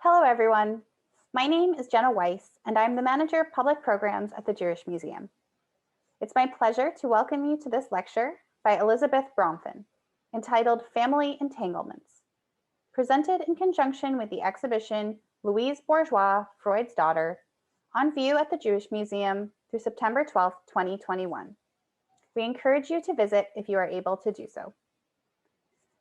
Hello, everyone. My name is Jenna Weiss, and I'm the Manager of Public Programs at the Jewish Museum. It's my pleasure to welcome you to this lecture by Elisabeth Bronfen, entitled Family Entanglements, presented in conjunction with the exhibition Louise Bourgeois, Freud's Daughter, on view at the Jewish Museum through September 12, 2021. We encourage you to visit if you are able to do so.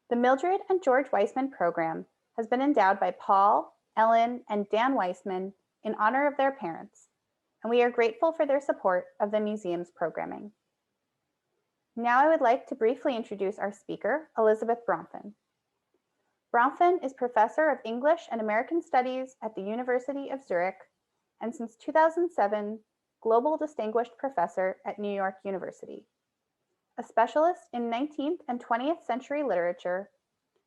The Mildred and George Weissman program has been endowed by Paul, Ellen, and Dan Weissman in honor of their parents, and we are grateful for their support of the museum's programming. Now I would like to briefly introduce our speaker, Elisabeth Bronfen. Bronfen is Professor of English and American Studies at the University of Zurich, and since 2007, Global Distinguished Professor at New York University. A specialist in 19th and 20th century literature,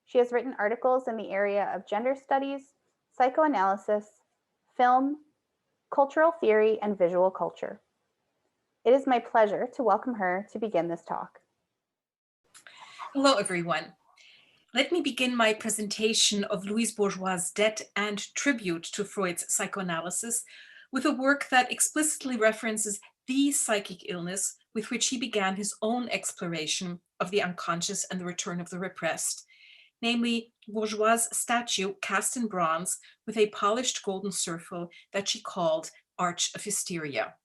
she has written articles in the area of gender studies, psychoanalysis, film, cultural theory, and visual culture. It is my pleasure to welcome her to begin this talk. Hello, everyone. Let me begin my presentation of Louise Bourgeois' debt and tribute to Freud's psychoanalysis with a work that explicitly references the psychic illness with which he began his own exploration of the unconscious and the return of the repressed, namely Bourgeois' statue cast in bronze with a polished golden circle that she called Arch of Hysteria.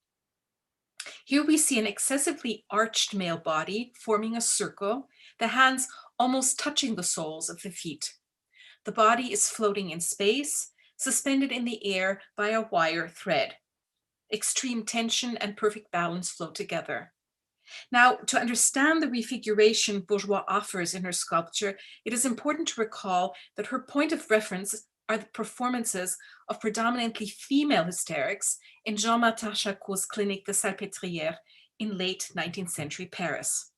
Here we see an excessively arched male body forming a circle, the hands almost touching the soles of the feet. The body is floating in space, suspended in the air by a wire thread. Extreme tension and perfect balance flow together. Now, to understand the refiguration Bourgeois offers in her sculpture, it is important to recall that her point of reference are the performances of predominantly female hysterics in Jean-Martin Charcot's clinic, the Salpêtrière, in late 19th century Paris.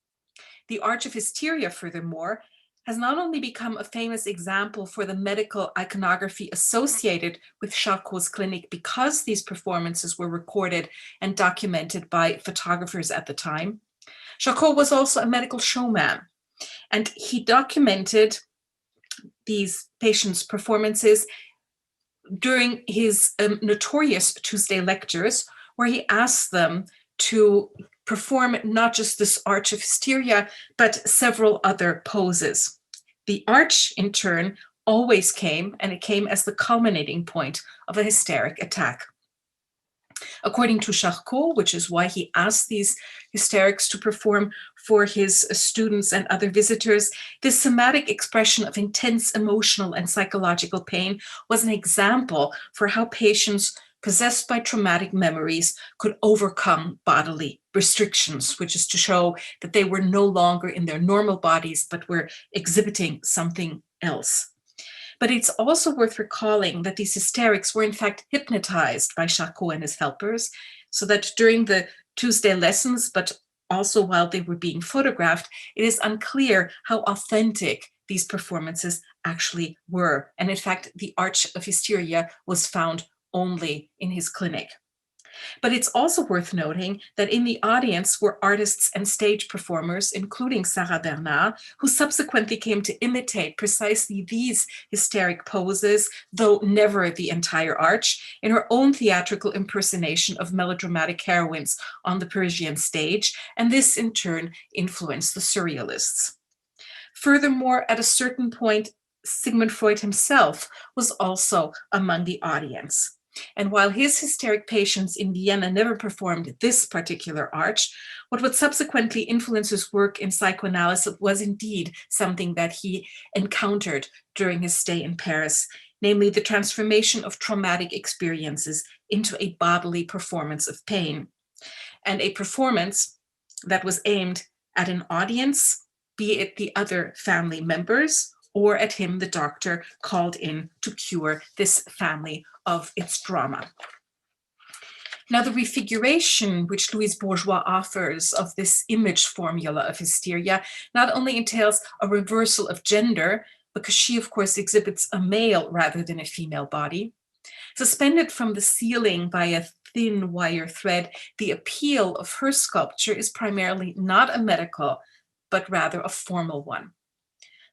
The Arch of Hysteria, furthermore, has not only become a famous example for the medical iconography associated with Charcot's clinic because these performances were recorded and documented by photographers at the time. Charcot was also a medical showman, and he documented these patients' performances during his notorious Tuesday lectures, where he asked them to perform not just this Arch of Hysteria, but several other poses. The arch, in turn, always came, and it came as the culminating point of a hysteric attack. According to Charcot, which is why he asked these hysterics to perform for his students and other visitors, this somatic expression of intense emotional and psychological pain was an example for how patients possessed by traumatic memories could overcome bodily restrictions, which is to show that they were no longer in their normal bodies, but were exhibiting something else. But it's also worth recalling that these hysterics were in fact hypnotized by Charcot and his helpers, so that during the Tuesday lessons, but also while they were being photographed, it is unclear how authentic these performances actually were. And in fact, the Arch of Hysteria was found only in his clinic. But it's also worth noting that in the audience were artists and stage performers, including Sarah Bernard, who subsequently came to imitate precisely these hysteric poses, though never the entire arch, in her own theatrical impersonation of melodramatic heroines on the Parisian stage, and this in turn influenced the surrealists. Furthermore, at a certain point, Sigmund Freud himself was also among the audience. And while his hysteric patients in Vienna never performed this particular arch, what would subsequently influence his work in psychoanalysis was indeed something that he encountered during his stay in Paris, namely the transformation of traumatic experiences into a bodily performance of pain, and a performance that was aimed at an audience, be it the other family members, or at him, the doctor, called in to cure this family of its drama. Now, the refiguration which Louise Bourgeois offers of this image formula of hysteria not only entails a reversal of gender, because she, of course, exhibits a male rather than a female body. Suspended from the ceiling by a thin wire thread, the appeal of her sculpture is primarily not a medical, but rather a formal one.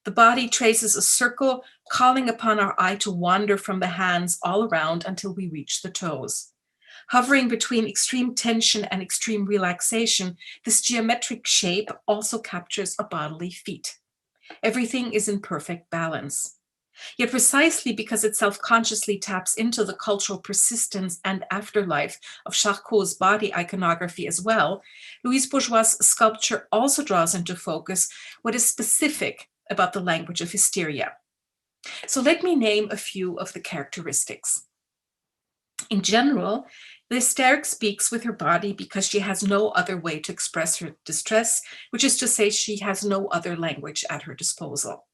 The body traces a circle, calling upon our eye to wander from the hands all around until we reach the toes. Hovering between extreme tension and extreme relaxation, this geometric shape also captures a bodily feat. Everything is in perfect balance. Yet precisely because it self-consciously taps into the cultural persistence and afterlife of Charcot's body iconography as well, Louise Bourgeois' sculpture also draws into focus what is specific about the language of hysteria. So let me name a few of the characteristics. In general, the hysteric speaks with her body because she has no other way to express her distress, which is to say she has no other language at her disposal.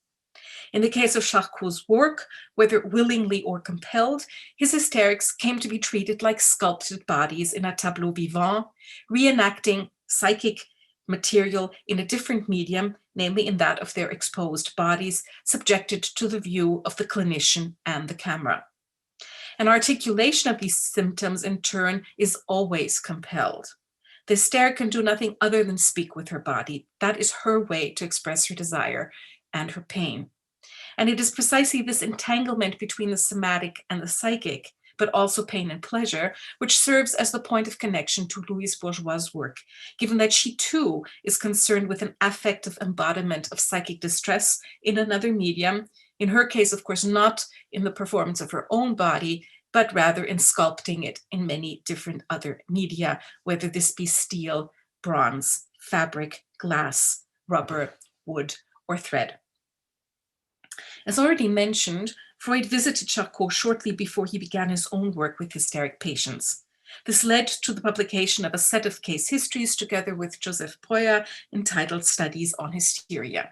In the case of Charcot's work, whether willingly or compelled, his hysterics came to be treated like sculpted bodies in a tableau vivant, reenacting psychic material in a different medium, namely in that of their exposed bodies, subjected to the view of the clinician and the camera. An articulation of these symptoms, in turn, is always compelled. The hysteric can do nothing other than speak with her body. That is her way to express her desire and her pain. And it is precisely this entanglement between the somatic and the psychic, but also pain and pleasure, which serves as the point of connection to Louise Bourgeois' work, given that she too is concerned with an affective embodiment of psychic distress in another medium, in her case, of course, not in the performance of her own body, but rather in sculpting it in many different other media, whether this be steel, bronze, fabric, glass, rubber, wood, or thread. As already mentioned, Freud visited Charcot shortly before he began his own work with hysteric patients. This led to the publication of a set of case histories together with Joseph Breuer entitled Studies on Hysteria.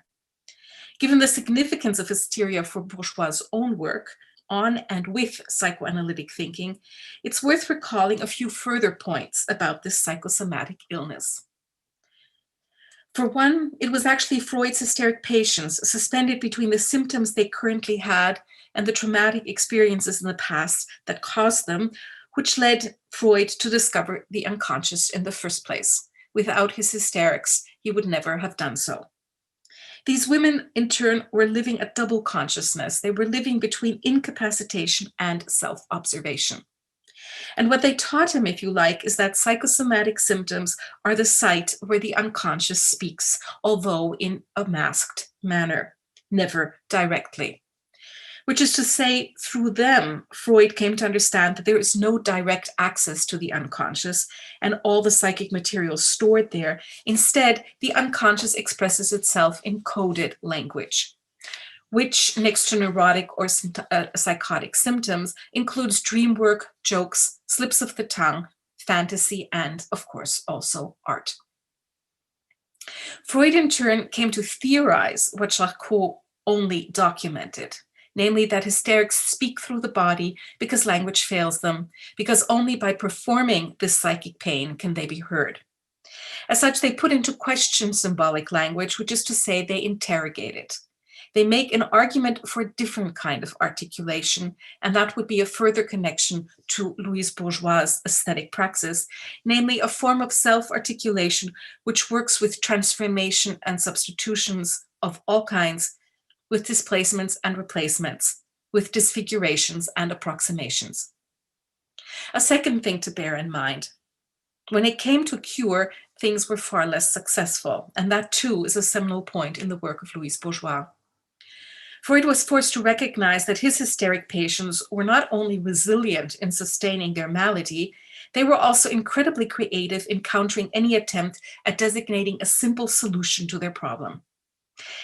Given the significance of hysteria for Bourgeois' own work on and with psychoanalytic thinking, it's worth recalling a few further points about this psychosomatic illness. For one, it was actually Freud's hysteric patients, suspended between the symptoms they currently had and the traumatic experiences in the past that caused them, which led Freud to discover the unconscious in the first place. Without his hysterics, he would never have done so. These women, in turn, were living a double consciousness. They were living between incapacitation and self-observation. And what they taught him, if you like, is that psychosomatic symptoms are the site where the unconscious speaks, although in a masked manner, never directly. Which is to say, through them, Freud came to understand that there is no direct access to the unconscious and all the psychic material stored there. Instead, the unconscious expresses itself in coded language, which, next to neurotic or psychotic symptoms, includes dream work, jokes, slips of the tongue, fantasy, and, of course, also art. Freud, in turn, came to theorize what Charcot only documented, namely that hysterics speak through the body because language fails them, because only by performing this psychic pain can they be heard. As such, they put into question symbolic language, which is to say they interrogate it. They make an argument for a different kind of articulation, and that would be a further connection to Louise Bourgeois' aesthetic praxis, namely a form of self-articulation which works with transformation and substitutions of all kinds, with displacements and replacements, with disfigurations and approximations. A second thing to bear in mind, when it came to cure, things were far less successful, and that too is a seminal point in the work of Louise Bourgeois. Freud was forced to recognize that his hysteric patients were not only resilient in sustaining their malady, they were also incredibly creative in countering any attempt at designating a simple solution to their problem.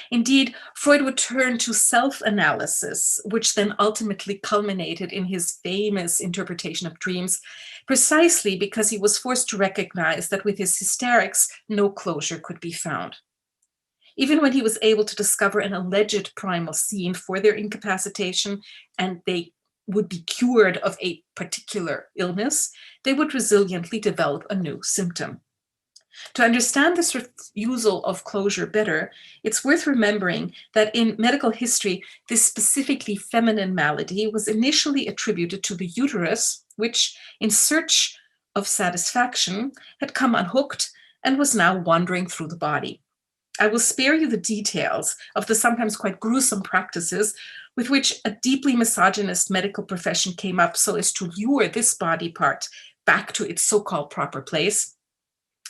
Indeed, Freud would turn to self-analysis, which then ultimately culminated in his famous interpretation of dreams, precisely because he was forced to recognize that with his hysterics, no closure could be found. Even when he was able to discover an alleged primal scene for their incapacitation and they would be cured of a particular illness, they would resiliently develop a new symptom. To understand this refusal of closure better, it's worth remembering that in medical history, this specifically feminine malady was initially attributed to the uterus, which, in search of satisfaction, had come unhooked and was now wandering through the body. I will spare you the details of the sometimes quite gruesome practices with which a deeply misogynist medical profession came up so as to lure this body part back to its so-called proper place.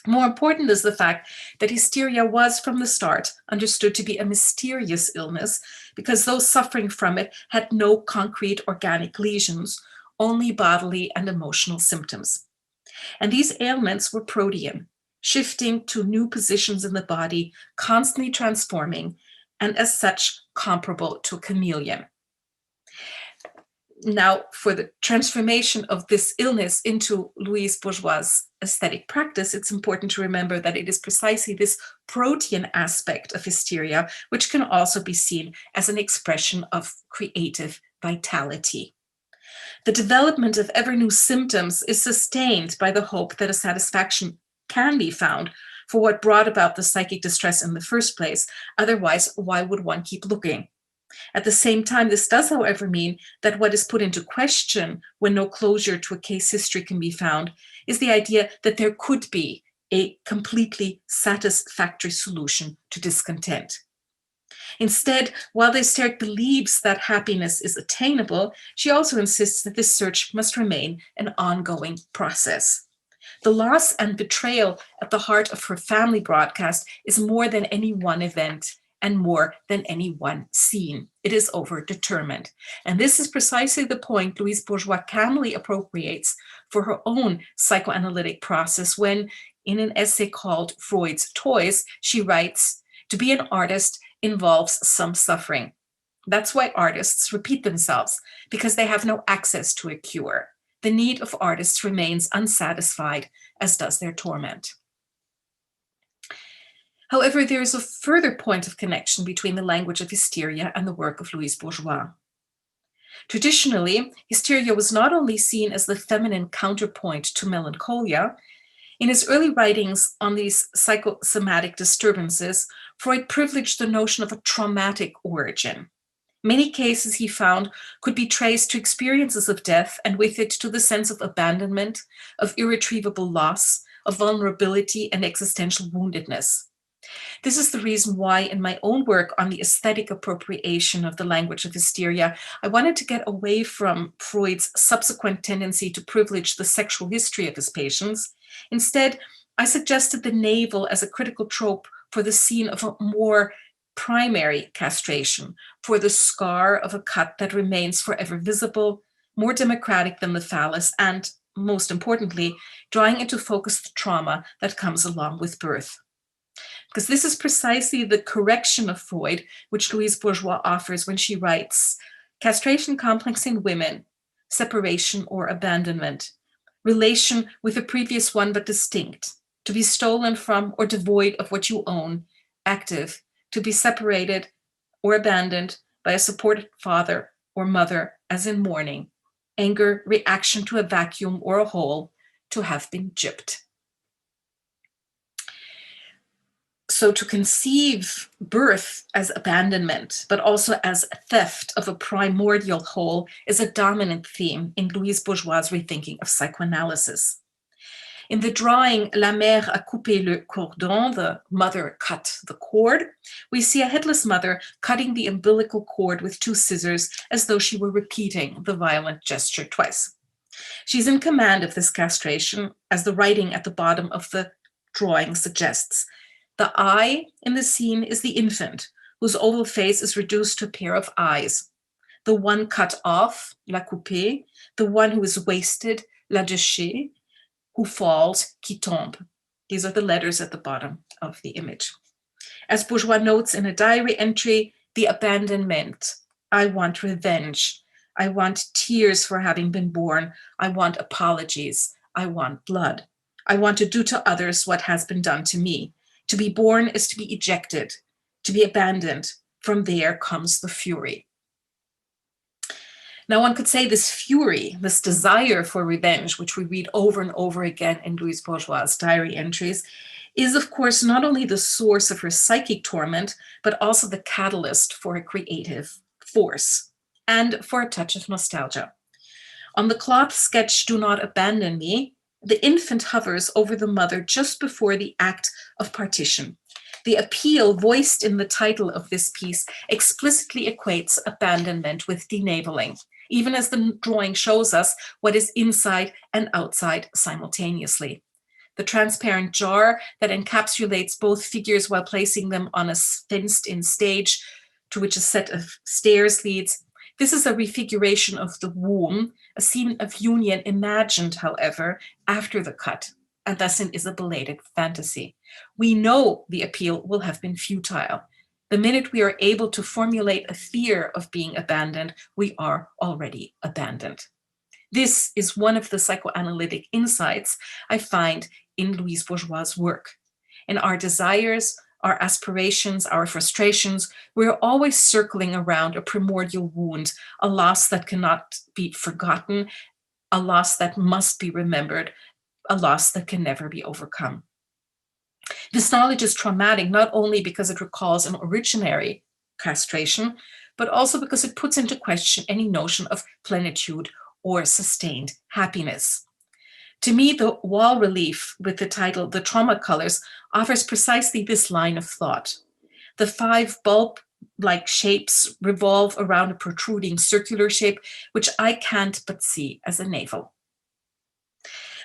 More important is the fact that hysteria was from the start understood to be a mysterious illness because those suffering from it had no concrete organic lesions, only bodily and emotional symptoms. And these ailments were Freudian, shifting to new positions in the body, constantly transforming, and as such comparable to a chameleon. Now, for the transformation of this illness into Louise Bourgeois' aesthetic practice, it's important to remember that it is precisely this Freudian aspect of hysteria, which can also be seen as an expression of creative vitality. The development of ever new symptoms is sustained by the hope that a satisfaction can be found for what brought about the psychic distress in the first place. Otherwise, why would one keep looking? At the same time, this does, however, mean that what is put into question when no closure to a case history can be found is the idea that there could be a completely satisfactory solution to discontent. Instead, while Desterre believes that happiness is attainable, she also insists that this search must remain an ongoing process. The loss and betrayal at the heart of her family broadcast is more than any one event and more than any one scene. It is overdetermined. And this is precisely the point Louise Bourgeois calmly appropriates for her own psychoanalytic process when, in an essay called Freud's Toys, she writes, "To be an artist involves some suffering. That's why artists repeat themselves, because they have no access to a cure. The need of artists remains unsatisfied, as does their torment." However, there is a further point of connection between the language of hysteria and the work of Louise Bourgeois. Traditionally, hysteria was not only seen as the feminine counterpoint to melancholia. In his early writings on these psychosomatic disturbances, Freud privileged the notion of a traumatic origin. Many cases, he found, could be traced to experiences of death and with it to the sense of abandonment, of irretrievable loss, of vulnerability and existential woundedness. This is the reason why in my own work on the aesthetic appropriation of the language of hysteria, I wanted to get away from Freud's subsequent tendency to privilege the sexual history of his patients. Instead, I suggested the navel as a critical trope for the scene of a more primary castration, for the scar of a cut that remains forever visible, more democratic than the phallus, and, most importantly, drawing into focus the trauma that comes along with birth. Because this is precisely the correction of Freud, which Louise Bourgeois offers when she writes, "Castration complex in women, separation or abandonment, relation with the previous one but distinct, to be stolen from or devoid of what you own, active, to be separated or abandoned by a supported father or mother as in mourning, anger, reaction to a vacuum or a hole, to have been gypped." So to conceive birth as abandonment, but also as theft of a primordial whole, is a dominant theme in Louise Bourgeois' rethinking of psychoanalysis. In the drawing La mère a coupé le cordon, the mother cut the cord, we see a headless mother cutting the umbilical cord with two scissors as though she were repeating the violent gesture twice. She's in command of this castration, as the writing at the bottom of the drawing suggests. The eye in the scene is the infant, whose oval face is reduced to a pair of eyes. The one cut off, la coupée, the one who is wasted, la déchée, who falls, qui tombe. These are the letters at the bottom of the image. As Bourgeois notes in a diary entry, the abandonment. I want revenge. I want tears for having been born. I want apologies. I want blood. I want to do to others what has been done to me. To be born is to be ejected, to be abandoned. From there comes the fury. Now, one could say this fury, this desire for revenge, which we read over and over again in Louise Bourgeois' diary entries, is, of course, not only the source of her psychic torment, but also the catalyst for a creative force and for a touch of nostalgia. On the cloth sketch, "Do Not Abandon Me," the infant hovers over the mother just before the act of partition. The appeal voiced in the title of this piece explicitly equates abandonment with denaveling, even as the drawing shows us what is inside and outside simultaneously. The transparent jar that encapsulates both figures while placing them on a fenced-in stage to which a set of stairs leads. This is a refiguration of the womb, a scene of union imagined, however, after the cut, and thus is a belated fantasy. We know the appeal will have been futile. The minute we are able to formulate a fear of being abandoned, we are already abandoned. This is one of the psychoanalytic insights I find in Louise Bourgeois' work. In our desires, our aspirations, our frustrations, we're always circling around a primordial wound, a loss that cannot be forgotten, a loss that must be remembered, a loss that can never be overcome. This knowledge is traumatic not only because it recalls an originary castration, but also because it puts into question any notion of plenitude or sustained happiness. To me, the wall relief with the title "The Trauma Colors" offers precisely this line of thought. The 5 bulb-like shapes revolve around a protruding circular shape, which I can't but see as a navel.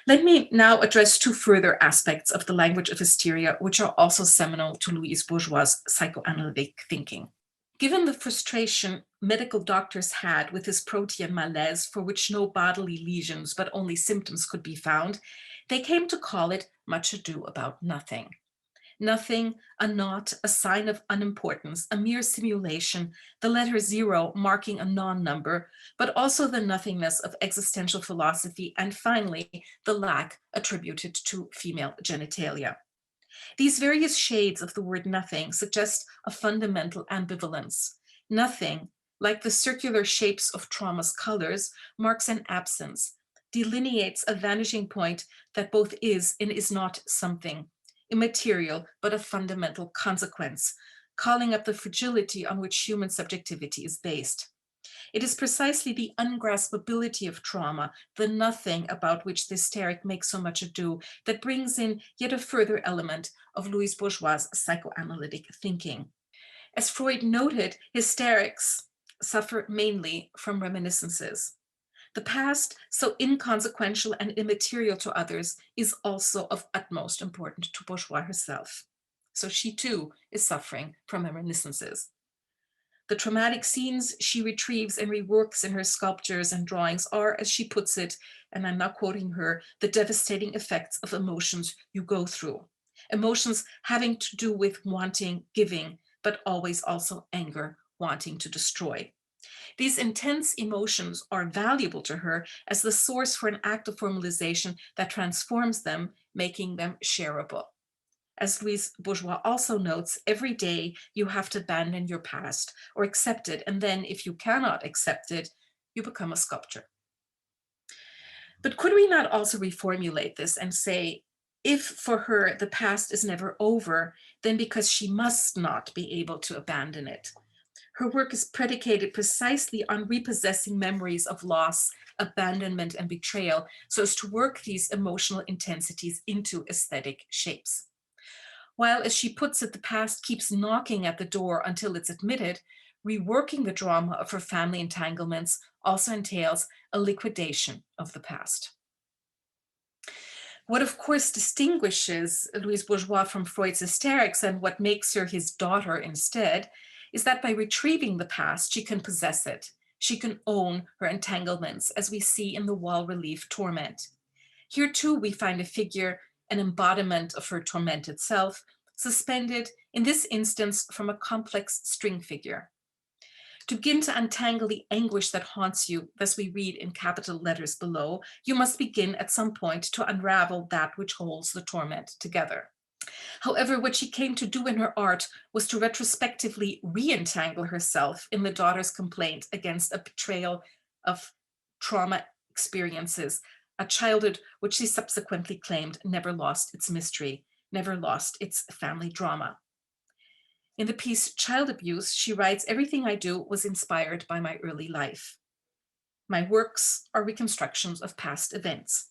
Let me now address 2 further aspects of the language of hysteria, which are also seminal to Louise Bourgeois' psychoanalytic thinking. Given the frustration medical doctors had with his protean malaise, for which no bodily lesions but only symptoms could be found, they came to call it much ado about nothing. Nothing, a naught, a sign of unimportance, a mere simulation, the letter 0 marking a non-number, but also the nothingness of existential philosophy, and finally, the lack attributed to female genitalia. These various shades of the word nothing suggest a fundamental ambivalence. Nothing, like the circular shapes of trauma's colors, marks an absence, delineates a vanishing point that both is and is not something, immaterial but a fundamental consequence, calling up the fragility on which human subjectivity is based. It is precisely the ungraspability of trauma, the nothing about which the hysteric makes so much ado, that brings in yet a further element of Louise Bourgeois' psychoanalytic thinking. As Freud noted, hysterics suffer mainly from reminiscences. The past, so inconsequential and immaterial to others, is also of utmost importance to Bourgeois herself. So she too is suffering from reminiscences. The traumatic scenes she retrieves and reworks in her sculptures and drawings are, as she puts it, and I'm not quoting her, the devastating effects of emotions you go through. Emotions having to do with wanting, giving, but always also anger, wanting to destroy. These intense emotions are valuable to her as the source for an act of formalization that transforms them, making them shareable. As Louise Bourgeois also notes, every day you have to abandon your past or accept it, and then if you cannot accept it, you become a sculptor. But could we not also reformulate this and say, if for her the past is never over, then because she must not be able to abandon it. Her work is predicated precisely on repossessing memories of loss, abandonment, and betrayal, so as to work these emotional intensities into aesthetic shapes. While, as she puts it, the past keeps knocking at the door until it's admitted, reworking the drama of her family entanglements also entails a liquidation of the past. What, of course, distinguishes Louise Bourgeois from Freud's hysterics and what makes her his daughter instead is that by retrieving the past, she can possess it. She can own her entanglements, as we see in the wall relief Torment. Here too, we find a figure, an embodiment of her tormented self, suspended, in this instance, from a complex string figure. To begin to untangle the anguish that haunts you, thus we read in capital letters below, you must begin at some point to unravel that which holds the torment together. However, what she came to do in her art was to retrospectively re-entangle herself in the daughter's complaint against a betrayal of trauma experiences, a childhood which she subsequently claimed never lost its mystery, never lost its family drama. In the piece Child Abuse, she writes, "Everything I do was inspired by my early life. My works are reconstructions of past events."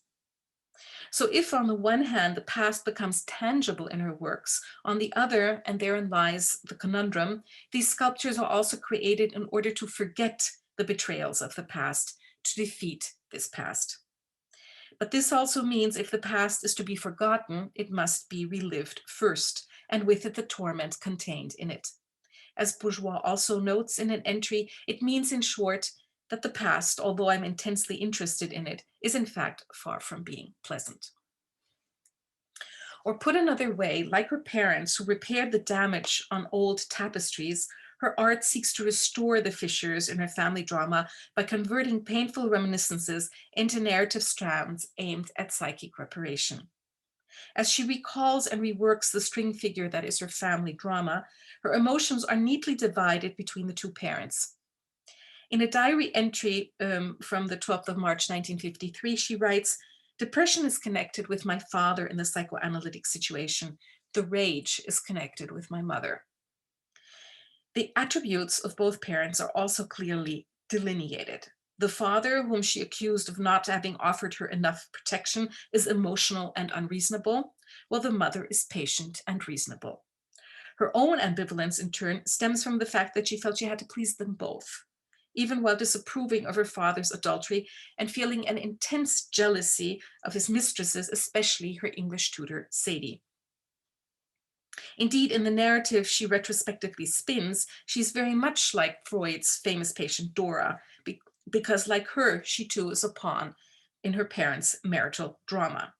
So if on the one hand, the past becomes tangible in her works, on the other, and therein lies the conundrum, these sculptures are also created in order to forget the betrayals of the past, to defeat this past. But this also means if the past is to be forgotten, it must be relived first, and with it the torment contained in it. As Bourgeois also notes in an entry, it means in short that the past, although I'm intensely interested in it, is in fact far from being pleasant. Or put another way, like her parents who repaired the damage on old tapestries, her art seeks to restore the fissures in her family drama by converting painful reminiscences into narrative strands aimed at psychic reparation. As she recalls and reworks the string figure that is her family drama, her emotions are neatly divided between the two parents. In a diary entry from the 12th of March, 1953, she writes, "Depression is connected with my father in the psychoanalytic situation. The rage is connected with my mother." The attributes of both parents are also clearly delineated. The father, whom she accused of not having offered her enough protection, is emotional and unreasonable, while the mother is patient and reasonable. Her own ambivalence, in turn, stems from the fact that she felt she had to please them both, even while disapproving of her father's adultery and feeling an intense jealousy of his mistresses, especially her English tutor, Sadie. Indeed, in the narrative she retrospectively spins, she's very much like Freud's famous patient Dora, because like her, she too is a pawn in her parents' marital drama.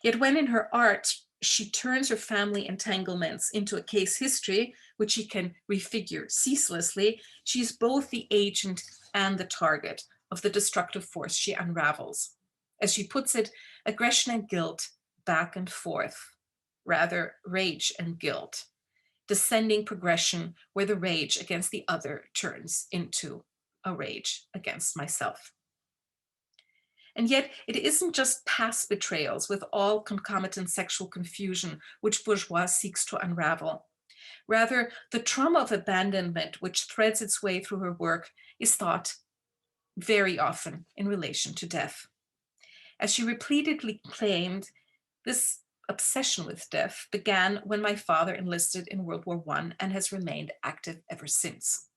Yet when in her art, she turns her family entanglements into a case history, which she can refigure ceaselessly, she's both the agent and the target of the destructive force she unravels. As she puts it, aggression and guilt back and forth, rather rage and guilt, descending progression where the rage against the other turns into a rage against myself. And yet, it isn't just past betrayals with all concomitant sexual confusion which Bourgeois seeks to unravel. Rather, the trauma of abandonment, which threads its way through her work, is thought very often in relation to death. As she repeatedly claimed, this obsession with death began when my father enlisted in World War I and has remained active ever since.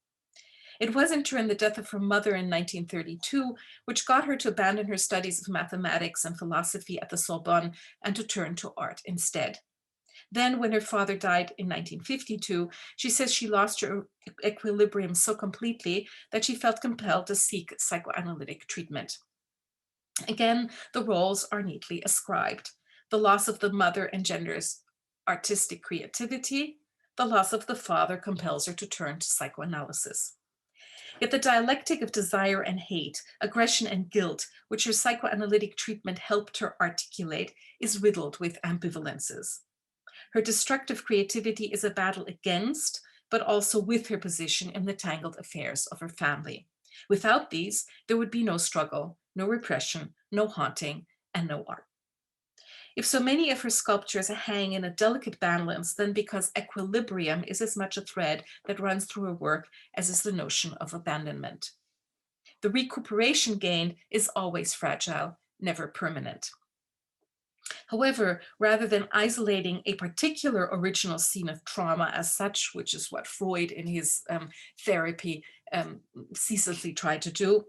It was in turn the death of her mother in 1932, which got her to abandon her studies of mathematics and philosophy at the Sorbonne and to turn to art instead. Then, when her father died in 1952, she says she lost her equilibrium so completely that she felt compelled to seek psychoanalytic treatment. Again, the roles are neatly ascribed. The loss of the mother engenders artistic creativity. The loss of the father compels her to turn to psychoanalysis. Yet the dialectic of desire and hate, aggression and guilt, which her psychoanalytic treatment helped her articulate, is riddled with ambivalences. Her destructive creativity is a battle against, but also with her position in the tangled affairs of her family. Without these, there would be no struggle, no repression, no haunting, and no art. If so many of her sculptures hang in a delicate balance, then because equilibrium is as much a thread that runs through her work as is the notion of abandonment. The recuperation gained is always fragile, never permanent. However, rather than isolating a particular original scene of trauma as such, which is what Freud in his therapy ceaselessly tried to do,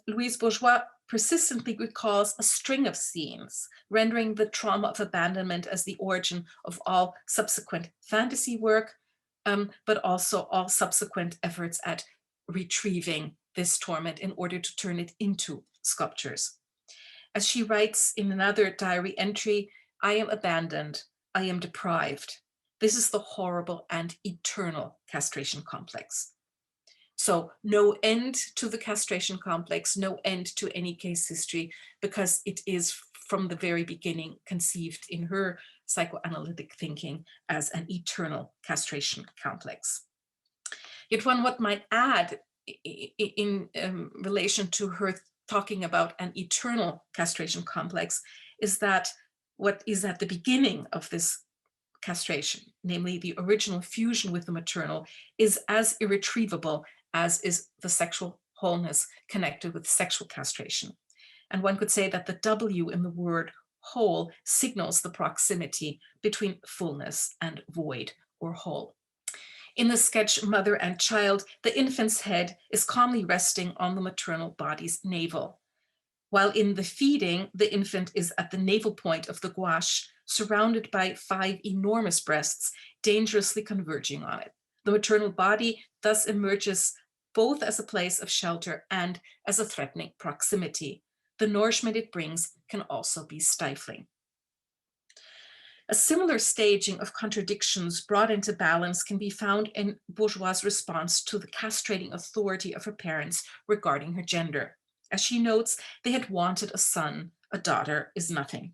Louise Bourgeois persistently recalls a string of scenes, rendering the trauma of abandonment as the origin of all subsequent fantasy work, but also all subsequent efforts at retrieving this torment in order to turn it into sculptures. As she writes in another diary entry, "I am abandoned, I am deprived. This is the horrible and eternal castration complex." So no end to the castration complex, no end to any case history, because it is from the very beginning conceived in her psychoanalytic thinking as an eternal castration complex. Yet one what might add in relation to her talking about an eternal castration complex is that what is at the beginning of this castration, namely the original fusion with the maternal, is as irretrievable as is the sexual wholeness connected with sexual castration. And one could say that the W in the word whole signals the proximity between fullness and void or whole. In the sketch Mother and Child, the infant's head is calmly resting on the maternal body's navel, while in the feeding, the infant is at the navel point of the gouache, surrounded by 5 enormous breasts dangerously converging on it. The maternal body thus emerges both as a place of shelter and as a threatening proximity. The nourishment it brings can also be stifling. A similar staging of contradictions brought into balance can be found in Bourgeois' response to the castrating authority of her parents regarding her gender. As she notes, they had wanted a son, a daughter is nothing.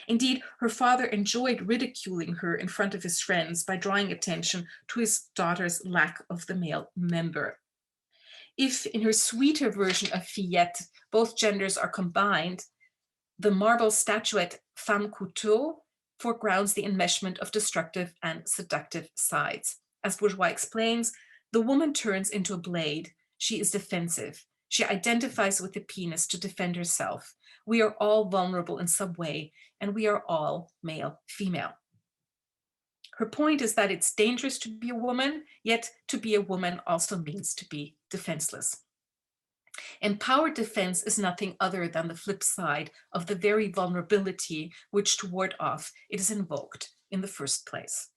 Indeed, her father enjoyed ridiculing her in front of his friends by drawing attention to his daughter's lack of the male member. If in her sweeter version of Fillette, both genders are combined, the marble statuette Femme Couteau foregrounds the enmeshment of destructive and seductive sides. As Bourgeois explains, the woman turns into a blade. She is defensive. She identifies with the penis to defend herself. We are all vulnerable in some way, and we are all male, female. Her point is that it's dangerous to be a woman, yet to be a woman also means to be defenseless. Empowered defense is nothing other than the flip side of the very vulnerability which to ward off it is invoked in the first place.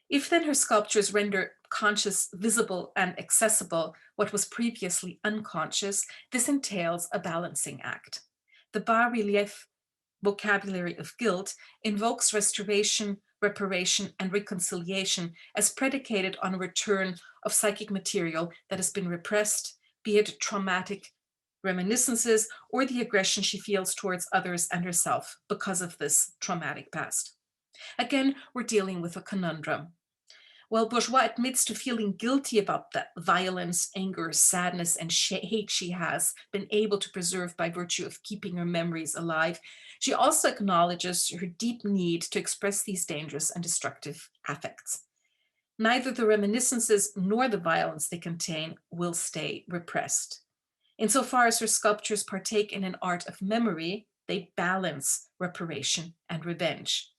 If then her sculptures render conscious, visible, and accessible what was previously unconscious, this entails a balancing act. The bas-relief vocabulary of guilt invokes restoration, reparation, and reconciliation as predicated on a return of psychic material that has been repressed, be it traumatic reminiscences or the aggression she feels towards others and herself because of this traumatic past. Again, we're dealing with a conundrum. While Bourgeois admits to feeling guilty about the violence, anger, sadness, and hate she has been able to preserve by virtue of keeping her memories alive, she also acknowledges her deep need to express these dangerous and destructive affects. Neither the reminiscences nor the violence they contain will stay repressed. Insofar as her sculptures partake in an art of memory, they balance reparation and revenge.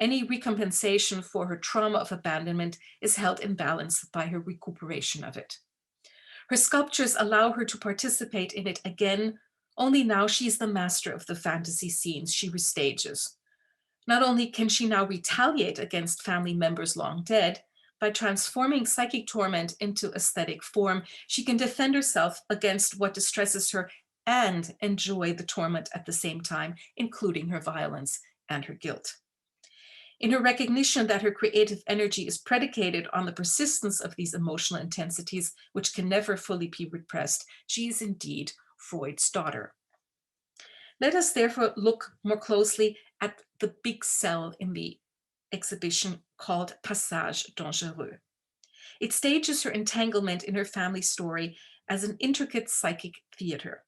Any recompensation for her trauma of abandonment is held in balance by her recuperation of it. Her sculptures allow her to participate in it again, only now she is the master of the fantasy scenes she restages. Not only can she now retaliate against family members long dead, by transforming psychic torment into aesthetic form, she can defend herself against what distresses her and enjoy the torment at the same time, including her violence and her guilt. In her recognition that her creative energy is predicated on the persistence of these emotional intensities, which can never fully be repressed, she is indeed Freud's daughter. Let us therefore look more closely at the big cell in the exhibition called Passage Dangereux. It stages her entanglement in her family story as an intricate psychic theater.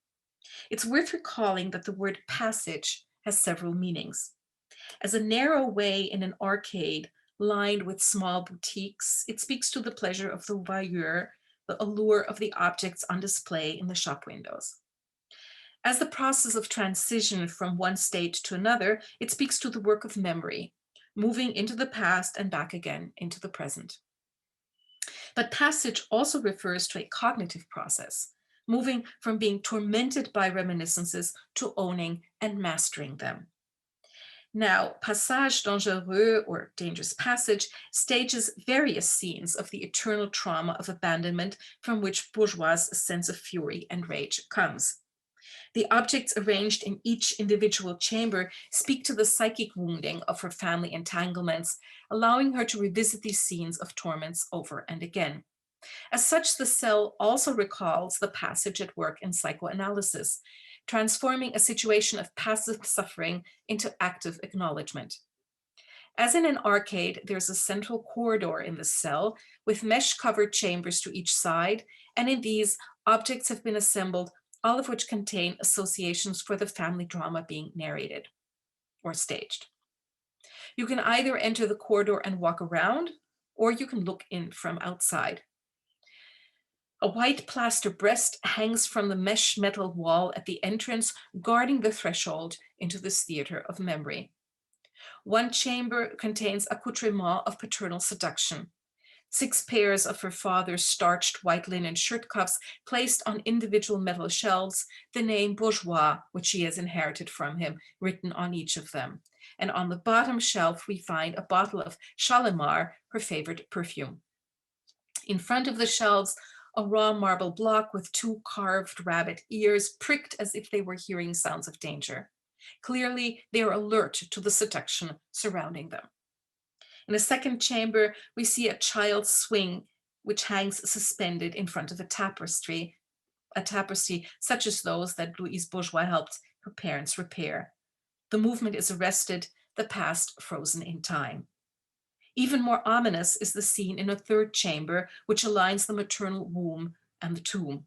It's worth recalling that the word passage has several meanings. As a narrow way in an arcade lined with small boutiques, it speaks to the pleasure of the voyeur, the allure of the objects on display in the shop windows. As the process of transition from one state to another, it speaks to the work of memory, moving into the past and back again into the present. But passage also refers to a cognitive process, moving from being tormented by reminiscences to owning and mastering them. Now, Passage Dangereux, or Dangerous Passage, stages various scenes of the eternal trauma of abandonment from which Bourgeois' sense of fury and rage comes. The objects arranged in each individual chamber speak to the psychic wounding of her family entanglements, allowing her to revisit these scenes of torments over and again. As such, the cell also recalls the passage at work in psychoanalysis, transforming a situation of passive suffering into active acknowledgement. As in an arcade, there's a central corridor in the cell with mesh-covered chambers to each side, and in these, objects have been assembled, all of which contain associations for the family drama being narrated or staged. You can either enter the corridor and walk around, or you can look in from outside. A white plaster breast hangs from the mesh metal wall at the entrance, guarding the threshold into this theater of memory. One chamber contains accoutrements of paternal seduction. 6 pairs of her father's starched white linen shirt cuffs placed on individual metal shelves, the name Bourgeois, which she has inherited from him, written on each of them. And on the bottom shelf, we find a bottle of Shalimar, her favorite perfume. In front of the shelves, a raw marble block with 2 carved rabbit ears pricked as if they were hearing sounds of danger. Clearly, they are alert to the seduction surrounding them. In a second chamber, we see a child's swing, which hangs suspended in front of a tapestry such as those that Louise Bourgeois helped her parents repair. The movement is arrested, the past frozen in time. Even more ominous is the scene in a third chamber, which aligns the maternal womb and the tomb.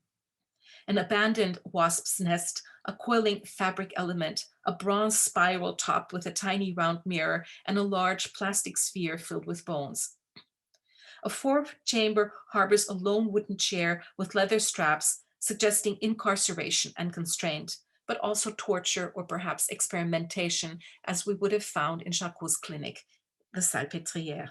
An abandoned wasp's nest, a coiling fabric element, a bronze spiral topped with a tiny round mirror, and a large plastic sphere filled with bones. A fourth chamber harbors a lone wooden chair with leather straps, suggesting incarceration and constraint, but also torture or perhaps experimentation, as we would have found in Charcot's clinic, the Salpêtrière.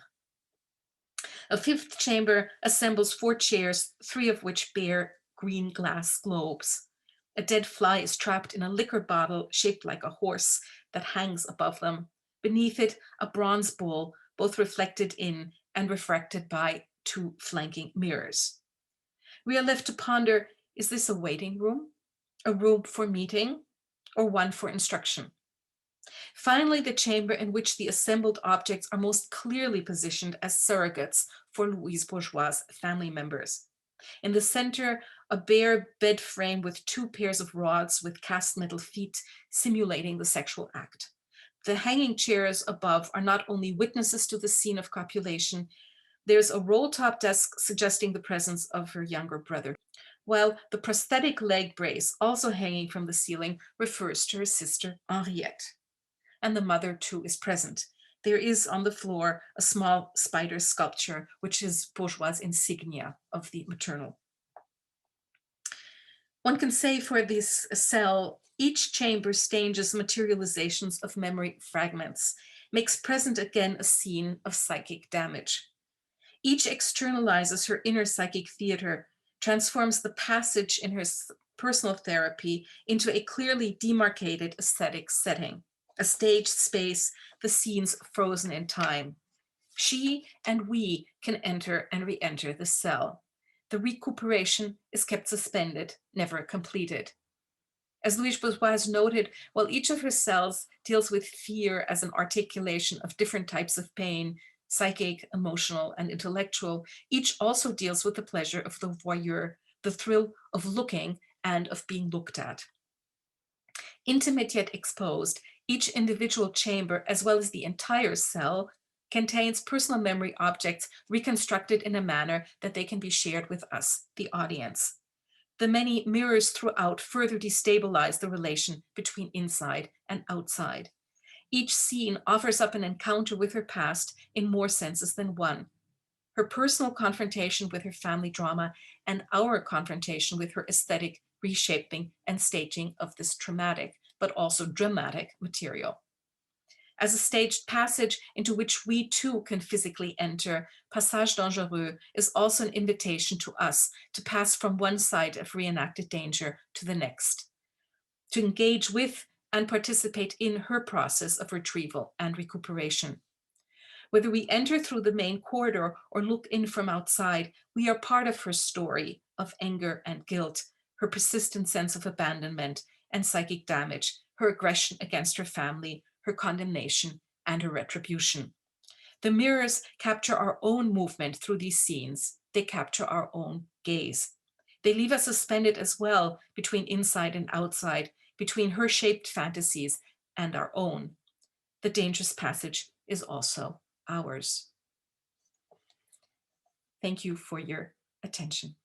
A fifth chamber assembles 4 chairs, 3 of which bear green glass globes. A dead fly is trapped in a liquor bottle shaped like a horse that hangs above them. Beneath it, a bronze bowl, both reflected in and refracted by 2 flanking mirrors. We are left to ponder, is this a waiting room, a room for meeting, or one for instruction? Finally, the chamber in which the assembled objects are most clearly positioned as surrogates for Louise Bourgeois' family members. In the center, a bare bed frame with 2 pairs of rods with cast metal feet simulating the sexual act. The hanging chairs above are not only witnesses to the scene of copulation, there's a roll-top desk suggesting the presence of her younger brother, while the prosthetic leg brace, also hanging from the ceiling, refers to her sister Henriette. And the mother too is present. There is on the floor a small spider sculpture, which is Bourgeois' insignia of the maternal. One can say for this cell, each chamber stages materializations of memory fragments, makes present again a scene of psychic damage. Each externalizes her inner psychic theater, transforms the passage in her personal therapy into a clearly demarcated aesthetic setting. A staged space, the scenes frozen in time. She and we can enter and re-enter the cell. The recuperation is kept suspended, never completed. As Louise Bourgeois has noted, while each of her cells deals with fear as an articulation of different types of pain, psychic, emotional, and intellectual, each also deals with the pleasure of the voyeur, the thrill of looking and of being looked at. Intimate yet exposed, each individual chamber, as well as the entire cell, contains personal memory objects reconstructed in a manner that they can be shared with us, the audience. The many mirrors throughout further destabilize the relation between inside and outside. Each scene offers up an encounter with her past in more senses than one. Her personal confrontation with her family drama and our confrontation with her aesthetic reshaping and staging of this traumatic, but also dramatic material. As a staged passage into which we too can physically enter, Passage Dangereux is also an invitation to us to pass from one side of reenacted danger to the next, to engage with and participate in her process of retrieval and recuperation. Whether we enter through the main corridor or look in from outside, we are part of her story of anger and guilt, her persistent sense of abandonment and psychic damage, her aggression against her family, her condemnation, and her retribution. The mirrors capture our own movement through these scenes. They capture our own gaze. They leave us suspended as well between inside and outside, between her shaped fantasies and our own. The dangerous passage is also ours. Thank you for your attention.